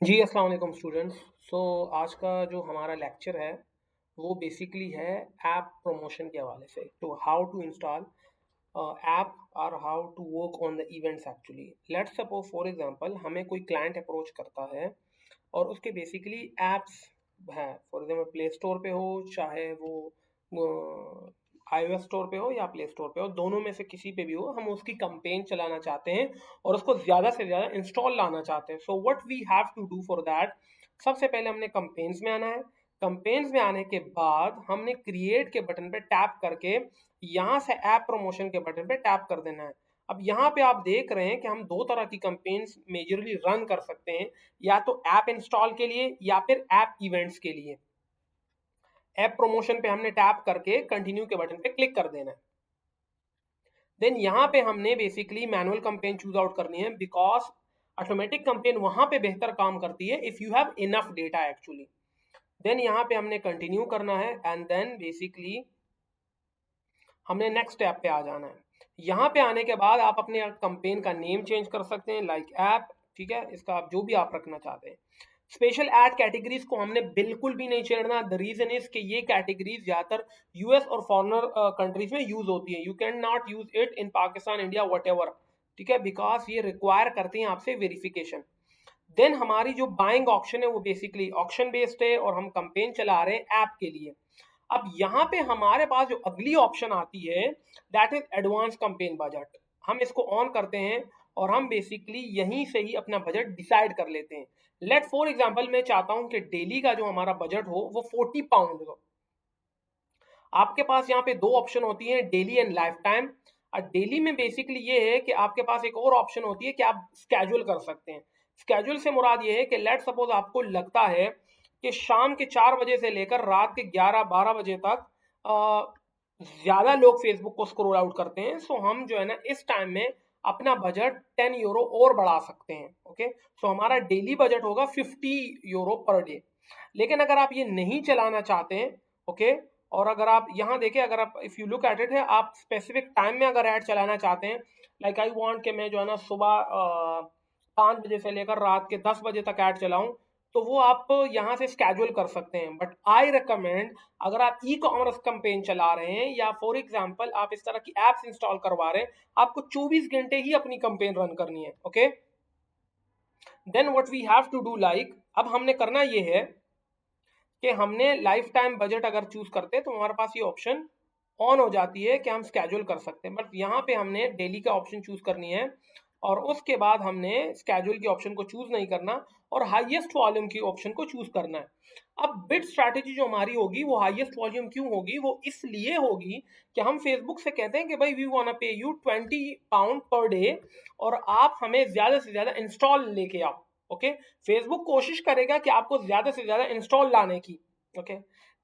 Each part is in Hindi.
जी, अस्सलाम वालेकुम स्टूडेंट्स। सो आज का जो हमारा लेक्चर है वो बेसिकली है ऐप प्रमोशन के हवाले से, तो हाउ टू इंस्टॉल ऐप और how to work on the events. Actually let's suppose for example हमें कोई क्लाइंट अप्रोच करता है और उसके बेसिकली एप्स हैं, फॉर एग्जांपल प्ले स्टोर पे हो, चाहे वो iOS स्टोर पे हो या प्ले स्टोर पे हो, दोनों में से किसी पे भी हो, हम उसकी कंपेन चलाना चाहते हैं और उसको ज़्यादा से ज़्यादा इंस्टॉल लाना चाहते हैं। So what we have to do for that, सबसे पहले हमने कंपेन्स में आना है। कंपेन्स में आने के बाद हमने क्रिएट के बटन पे टैप करके यहाँ से ऐप प्रमोशन के बटन पे टैप कर देना है। अब यहाँ पे आप देख रहे हैं कि हम दो तरह की कंपेन्स मेजरली रन कर सकते हैं, या तो ऐप इंस्टॉल के लिए या फिर ऐप इवेंट्स के लिए। ऐप प्रमोशन पे हमने टैप करके कंटिन्यू के बटन पे क्लिक कर देना है। देन यहाँ पे हमने basically manual campaign choose out करनी है, बिकॉज ऑटोमेटिक कंपेन वहां पे बेहतर काम करती है if you have enough data actually. Then यहाँ पे हमने कंटिन्यू करना है एंड देन बेसिकली हमने नेक्स्ट स्टेप पे आ जाना है। यहाँ पे आने के बाद आप अपने कंपेन का नेम चेंज कर सकते हैं, लाइक ऐप, ठीक है, इसका आप जो भी आप रखना चाहते हैं। स्पेशल ऐड कैटेगरीज को हमने बिल्कुल भी नहीं छेड़ना। द रीजन इज कि ये कैटेगरीज ज्यादातर यूएस और फॉरेनर कंट्रीज में यूज होती है। You can not use it in Pakistan, India, what ever, ठीक है, बिकॉज ये रिक्वायर करती हैं आपसे वेरिफिकेशन। देन हमारी जो बाइंग ऑप्शन है वो बेसिकली ऑप्शन बेस्ड है और हम कंपेन चला रहे हैं ऐप के लिए। अब यहाँ पे हमारे पास जो अगली ऑप्शन आती है that is advance campaign budget. हम इसको ऑन करते हैं और हम बेसिकली यहीं से ही अपना बजट डिसाइड कर लेते हैं। लेट फॉर एग्जांपल मैं चाहता हूं कि डेली का जो हमारा बजट हो वो 40 पाउंड हो। आपके पास यहाँ पे दो ऑप्शन होती हैं, डेली एंड लाइफ टाइम। और डेली में बेसिकली ये है कि आपके पास एक और ऑप्शन होती है कि आप स्केड्यूल कर सकते हैं। स्केड्यूल से मुराद ये है कि लेट सपोज आपको लगता है कि शाम के 4 बजे से लेकर रात के 11-12 बजे तक ज्यादा लोग फेसबुक को स्क्रॉल आउट करते हैं, सो हम जो है ना इस टाइम में अपना बजट 10 यूरो और बढ़ा सकते हैं। ओके, सो हमारा डेली बजट होगा 50 यूरो पर डे। लेकिन अगर आप ये नहीं चलाना चाहते हैं, ओके, और अगर आप यहाँ देखें, अगर आप if you look at it है, आप स्पेसिफिक टाइम में अगर ऐड चलाना चाहते हैं, लाइक आई वांट कि मैं जो है ना सुबह 5 बजे से लेकर रात के 10 बजे तक ऐड चलाऊं, तो वो आप यहाँ से स्केड्यूल कर सकते हैं। बट आई रिकमेंड, अगर आप ई कॉमर्स कंपेन चला रहे हैं या फॉर एग्जाम्पल आप इस तरह की एप्स इंस्टॉल करवा रहे हैं, आपको 24 घंटे ही अपनी कंपेन रन करनी है। Okay, then what we have to do, like अब हमने करना ये है कि हमने लाइफ टाइम बजट अगर चूज करते हैं तो हमारे पास ये ऑप्शन ऑन हो जाती है कि हम स्केड्यूल कर सकते हैं। बट यहाँ पे हमने डेली का ऑप्शन चूज करनी है और उसके बाद हमने स्केड्यूल की ऑप्शन को चूज नहीं करना और हाईएस्ट वॉल्यूम की ऑप्शन को चूज करना है। अब बिट स्ट्रैटेजी जो हमारी होगी वो हाईएस्ट वॉल्यूम क्यों होगी, वो इसलिए होगी कि हम फेसबुक से कहते हैं कि भाई वी वांट पे यू 20 पाउंड पर डे और आप हमें ज्यादा से ज्यादा इंस्टॉल लेके आओ। ओके, फेसबुक कोशिश करेगा कि आपको ज्यादा से ज्यादा इंस्टॉल लाने की। ओके,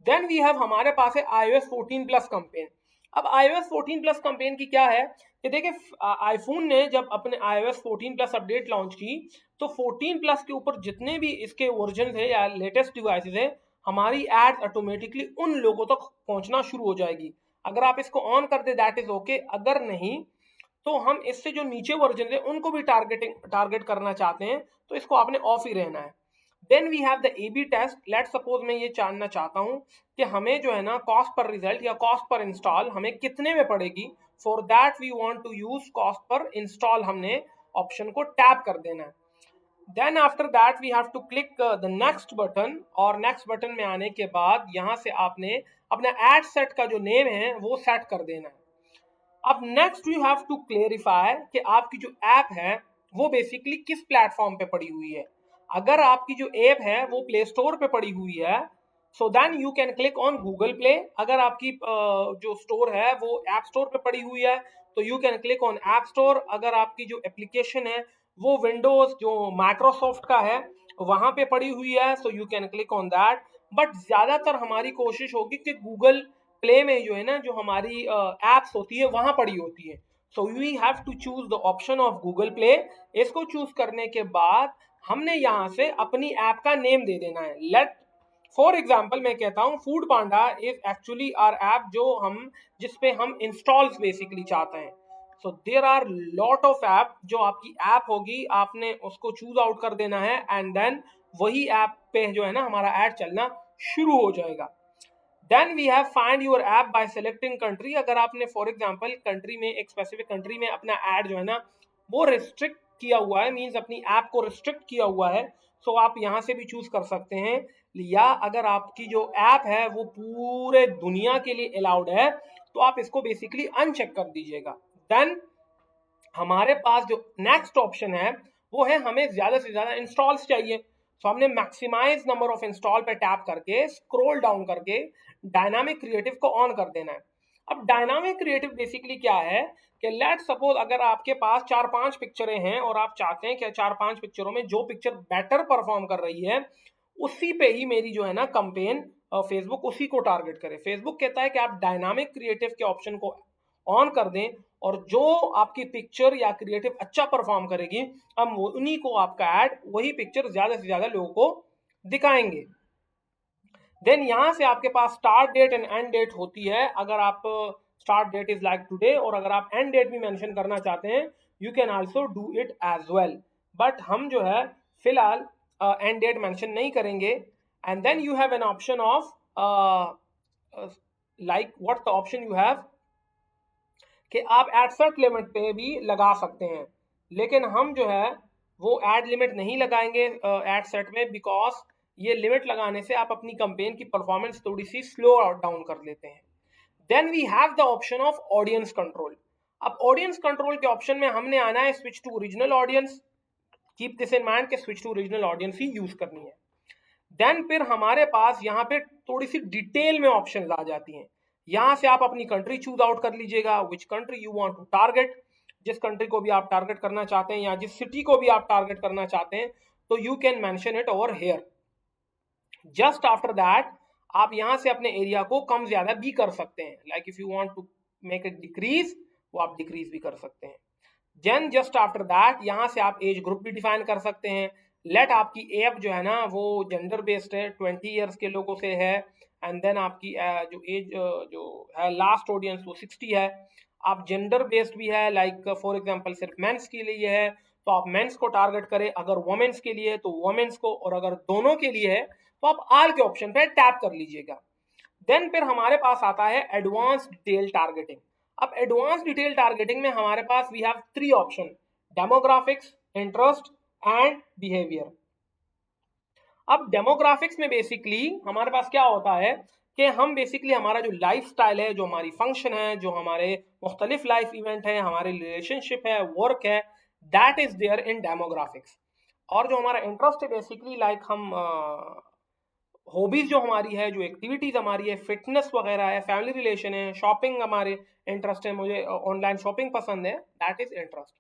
देन वी हैव, हमारे पास है iOS 14 प्लस कंपेन। अब iOS 14 प्लस कंपेन की क्या है कि देखिए, आईफोन ने जब अपने iOS 14 प्लस अपडेट लॉन्च की तो 14 प्लस के ऊपर जितने भी इसके वर्जन है या लेटेस्ट डिवाइसेस है, हमारी एड ऑटोमेटिकली उन लोगों तक पहुंचना शुरू हो जाएगी। अगर आप इसको ऑन कर दे दैट इज ओके, अगर नहीं तो हम इससे जो नीचे वर्जन है उनको भी टारगेट करना चाहते हैं, तो इसको आपने ऑफ ही रहना है। Then we have the A B test. Let suppose मैं ये जानना चाहता हूँ कि हमें जो है ना कॉस्ट पर रिजल्ट या कॉस्ट पर इंस्टॉल हमें कितने में पड़ेगी। For that we want to use cost per install, हमने ऑप्शन को टैप कर देना है। Then after that we have to click the next button, और नेक्स्ट बटन में आने के बाद यहाँ से आपने अपना एड सेट का जो नेम है वो सेट कर देना है। अब next you have to clarify कि आपकी जो ऐप है वो बेसिकली किस प्लेटफॉर्म पे पड़ी हुई है। अगर आपकी जो ऐप है वो प्ले स्टोर पे पड़ी हुई है, so then you can click on Google Play. अगर आपकी जो स्टोर है वो ऐप स्टोर पे पड़ी हुई है तो you can click on app store. अगर आपकी जो एप्लीकेशन है वो विंडोज जो माइक्रोसॉफ्ट का है वहां पे पड़ी हुई है, so you can click on that. But ज्यादातर हमारी कोशिश होगी कि गूगल प्ले में जो है ना जो हमारी एप्स होती है वहां पड़ी होती है। So we have to choose the option of Google Play. इसको चूज करने के बाद हमने यहाँ से अपनी ऐप का नेम दे देना है। लेट फॉर एग्जाम्पल मैं कहता हूँ Food Panda is actually are app, जो हम जिसपे हम इंस्टॉल्स बेसिकली चाहते हैं। So there are lot of app, जो आपकी ऐप होगी आपने उसको चूज आउट कर देना है एंड देन वही ऐप पे जो है ना हमारा ऐड चलना शुरू हो जाएगा। Then we have find your app by selecting country. अगर आपने फॉर एग्जांपल कंट्री में, एक स्पेसिफिक कंट्री में अपना ऐड जो है ना वो रिस्ट्रिक्ट किया हुआ है, मींस अपनी ऐप को रिस्ट्रिक्ट किया हुआ है, सो आप यहाँ से भी चूज कर सकते हैं। या अगर आपकी जो ऐप है वो पूरे दुनिया के लिए अलाउड है तो आप इसको बेसिकली अनचेक कर दीजिएगा। देन हमारे पास जो नेक्स्ट ऑप्शन है वो है हमें ज्यादा से ज्यादा इंस्टॉल्स चाहिए, तो हमने मैक्सिमाइज नंबर ऑफ इंस्टॉल पे टैप करके स्क्रॉल डाउन करके डायनामिक क्रिएटिव को ऑन कर देना है। अब डायनामिक क्रिएटिव बेसिकली क्या है कि लेट सपोज अगर आपके पास 4-5 पिक्चरें हैं और आप चाहते हैं कि 4-5 पिक्चरों में जो पिक्चर बेटर परफॉर्म कर रही है उसी पे ही मेरी जो है ना कंपेन फेसबुक उसी को टारगेट करे। फेसबुक कहता है कि आप डायनामिक क्रिएटिव के ऑप्शन को ऑन कर दें और जो आपकी पिक्चर या क्रिएटिव अच्छा परफॉर्म करेगी हम उन्हीं को आपका ऐड, वही पिक्चर ज्यादा से ज्यादा लोगों को दिखाएंगे। देन यहां से आपके पास start date and end date होती है। अगर आप start date is like today और अगर आप एंड डेट भी मेंशन करना चाहते हैं you can also do it as well, but हम जो है फिलहाल एंड डेट मेंशन नहीं करेंगे। And then you have an option of like what the option you have कि आप एड सेट लिमिट पे भी लगा सकते हैं, लेकिन हम जो है वो एड लिमिट नहीं लगाएंगे एड सेट में, बिकॉज ये लिमिट लगाने से आप अपनी कंपेन की परफॉर्मेंस थोड़ी सी स्लो डाउन कर लेते हैं। Then we have the option of audience control. अब ऑडियंस कंट्रोल के ऑप्शन में हमने आना है switch to original audience. Keep this in mind कि स्विच टू ओरिजिनल ऑडियंस ही यूज करनी है। देन फिर हमारे पास यहाँ पे थोड़ी सी डिटेल में ऑप्शंस आ जाती हैं। यहाँ से आप अपनी कंट्री चूज आउट कर लीजिएगा, which country you want to target. जिस कंट्री को भी आप टारगेट करना चाहते हैं या जिस सिटी को भी आप टारगेट करना चाहते हैं तो you can mention it over here. Just after that आप यहाँ से अपने एरिया को कम ज्यादा भी कर सकते हैं, like if you want to make it decrease वो आप डिक्रीज भी कर सकते हैं। देन जस्ट आफ्टर दैट यहाँ से आप एज ग्रुप भी डिफाइन कर सकते हैं। लेट आपकी ऐप जो है ना वो जेंडर बेस्ड है, 20 ईयर्स के लोगों से है। एंड देन आपकी जो एज जो है लास्ट ऑडियंस वो 60 है। आप जेंडर बेस्ड भी है, लाइक फॉर एग्जांपल सिर्फ मेंस के लिए है तो आप मेंस को टारगेट करें, अगर वुमेन्स के लिए है तो वुमेन्स को, और अगर दोनों के लिए है तो आप आल के ऑप्शन पे टैप कर लीजिएगा। देन फिर हमारे पास आता है एडवांस डिटेल टारगेटिंग। अब एडवांस डिटेल टारगेटिंग में हमारे पास we have 3 option, demographics, interest and behaviour. अब डेमोग्राफिक्स में बेसिकली हमारे पास क्या होता है कि हम बेसिकली हमारा जो लाइफ स्टाइल है, जो हमारी फंक्शन है, जो हमारे मुख्तलिफ लाइफ इवेंट है, हमारे रिलेशनशिप है, वर्क है, that is there in demographics. और जो हमारा इंटरेस्ट है बेसिकली लाइक हम हॉबीज जो हमारी है, जो एक्टिविटीज हमारी है, फिटनेस वगैरह है, फैमिली रिलेशन है, शॉपिंग हमारे इंटरेस्ट है, मुझे ऑनलाइन शॉपिंग पसंद है, दैट इज इंटरेस्ट।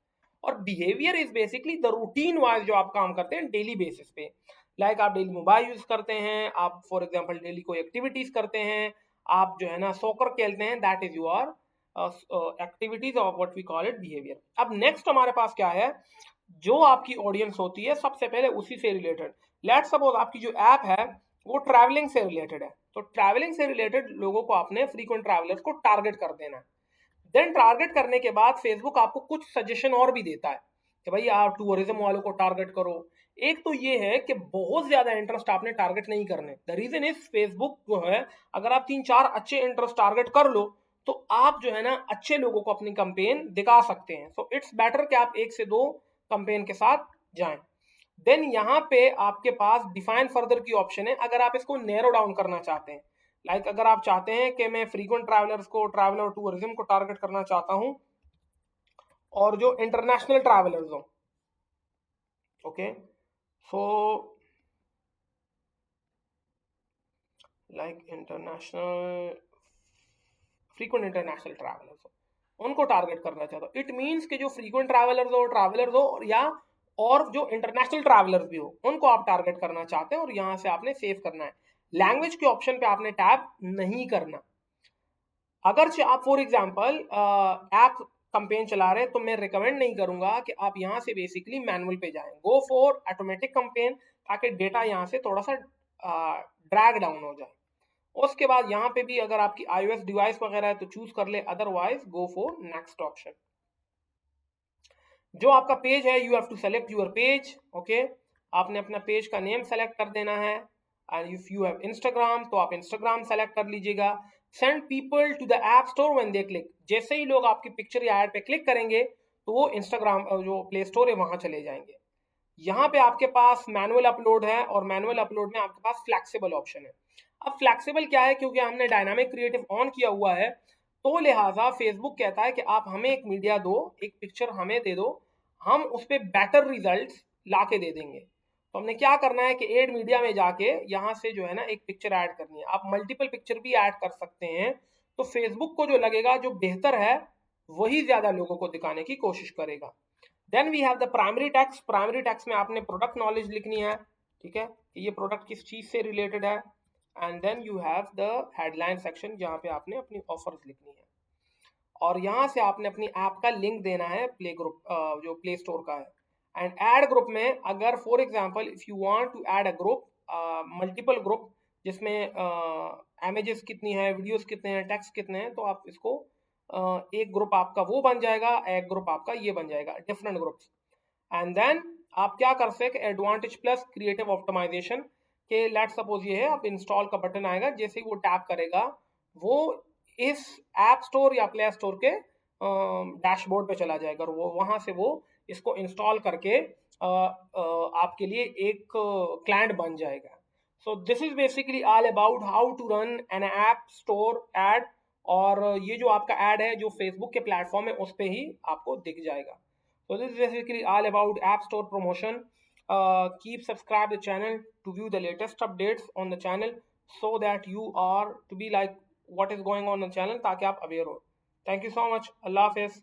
और behaviour is basically the routine wise जो आप काम करते हैं डेली बेसिस पे, लाइक आप डेली मोबाइल यूज करते हैं, आप फॉर एग्जांपल डेली कोई एक्टिविटीज करते हैं, आप जो है ना सॉकर खेलते हैं, that is your activities of what we call it behaviour. अब नेक्स्ट हमारे पास क्या है, जो आपकी ऑडियंस होती है सबसे पहले उसी से रिलेटेड, लेट्स सपोज आपकी जो ऐप है वो ट्रैवलिंग से रिलेटेड है, तो ट्रैवलिंग से रिलेटेड लोगों को आपने फ्रीक्वेंट ट्रैवलर्स को टारगेट कर देना है। देन टारगेट करने के बाद फेसबुक आपको कुछ सजेशन और भी देता है कि भाई आप टूरिज्म वालों को टारगेट करो। एक तो ये है कि बहुत ज्यादा इंटरेस्ट आपने टारगेट नहीं करने, द रीजन इज फेसबुक जो है अगर आप 3-4 अच्छे इंटरेस्ट टारगेट कर लो तो आप जो है ना अच्छे लोगों को अपनी कंपेन दिखा सकते हैं। सो इट्स बेटर कि आप 1 से 2 कंपेन के साथ जाएं। देन यहाँ पे आपके पास डिफाइन फर्दर की ऑप्शन है, अगर आप इसको नैरो डाउन करना चाहते हैं, लाइक अगर आप चाहते हैं कि मैं फ्रीक्वेंट ट्रैवलर्स को, ट्रैवलर टूरिज्म को टारगेट करना चाहता हूं और जो इंटरनेशनल ट्रैवलर्स हो, okay, so like international frequent international travellers हो उनको टारगेट करना चाहता हूं, इट मीन्स कि जो फ्रीक्वेंट ट्रैवलर्स हो या और जो इंटरनेशनल ट्रैवलर्स भी हो उनको आप टारगेट करना चाहते हैं, और यहां से आपने सेव करना है। लैंग्वेज के ऑप्शन पे आपने टैप नहीं करना। अगर आप फॉर एग्जांपल ऐप कंपेन चला रहे हैं तो मैं रिकमेंड नहीं करूंगा कि आप यहां से बेसिकली मैनुअल पे जाएं, गो फॉर ऑटोमेटिक कंपेन ताकि डेटा यहां से थोड़ा सा ड्रैग डाउन हो जाए। उसके बाद यहाँ पे भी अगर आपकी iOS डिवाइस वगैरह है तो चूज कर ले, otherwise go for next option. जो आपका पेज है you have to select your page, okay. आपने अपना पेज का नेम सेलेक्ट कर देना है, and if you have Instagram तो आप इंस्टाग्राम सेलेक्ट कर लीजिएगा। Send people to the app store when they click, जैसे ही लोग आपकी पिक्चर या ऐड पे क्लिक करेंगे तो वो इंस्टाग्राम जो प्ले स्टोर है वहां चले जाएंगे। यहाँ पे आपके पास मैनुअल अपलोड है, और मैनुअल अपलोड में आपके पास फ्लैक्सिबल ऑप्शन है। अब फ्लैक्सिबल क्या है, क्योंकि हमने डायनामिक क्रिएटिव ऑन किया हुआ है, तो लिहाजा फेसबुक कहता है कि आप हमें एक मीडिया दो, एक पिक्चर हमें दे दो, हम उस पर बेटर रिजल्ट ला के दे देंगे। तो हमने क्या करना है कि एड मीडिया में जाके यहाँ से जो है ना एक पिक्चर ऐड करनी है। आप मल्टीपल पिक्चर भी ऐड कर सकते हैं, तो फेसबुक को जो लगेगा जो बेहतर है वही ज्यादा लोगों को दिखाने की कोशिश करेगा। Then we have the primary text. Primary text में आपने प्रोडक्ट नॉलेज लिखनी है, ठीक है, कि ये प्रोडक्ट किस चीज से रिलेटेड है। And then you have the headline section, जहाँ पे आपने अपनी ऑफर्स लिखनी है, और यहाँ से आपने अपनी ऐप का लिंक देना है प्ले ग्रुप, जो प्ले स्टोर का है। एंड ऐड ग्रुप में अगर for example if you want to add a group, multiple group, जिसमें इमेजेस कितनी है, वीडियोस कितने हैं, टेक्स्ट कितने हैं, तो आप इसको एक ग्रुप आपका वो बन जाएगा, एक ग्रुप आपका ये बन जाएगा, डिफरेंट ग्रुप्स। एंड देन आप क्या कर सकते, एडवांटेज प्लस क्रिएटिव ऑप्टिमाइजेशन के लेट सपोज ये है, आप इंस्टॉल का बटन आएगा, जैसे ही वो टैप करेगा वो इस ऐप स्टोर या प्ले स्टोर के डैशबोर्ड पे चला जाएगा, और वो वहां से वो इसको इंस्टॉल करके आपके लिए एक क्लाइंट बन जाएगा। So this is basically all about how to run an app store ad, और ये जो आपका ऐड है जो फेसबुक के प्लेटफॉर्म है उस पर ही आपको दिख जाएगा। So this is basically all about App Store promotion. Keep subscribe the channel to view the latest updates on the channel, so that you are to be like what is going on the channel, ताकि आप aware हो। Thank you so much. Allah Hafiz.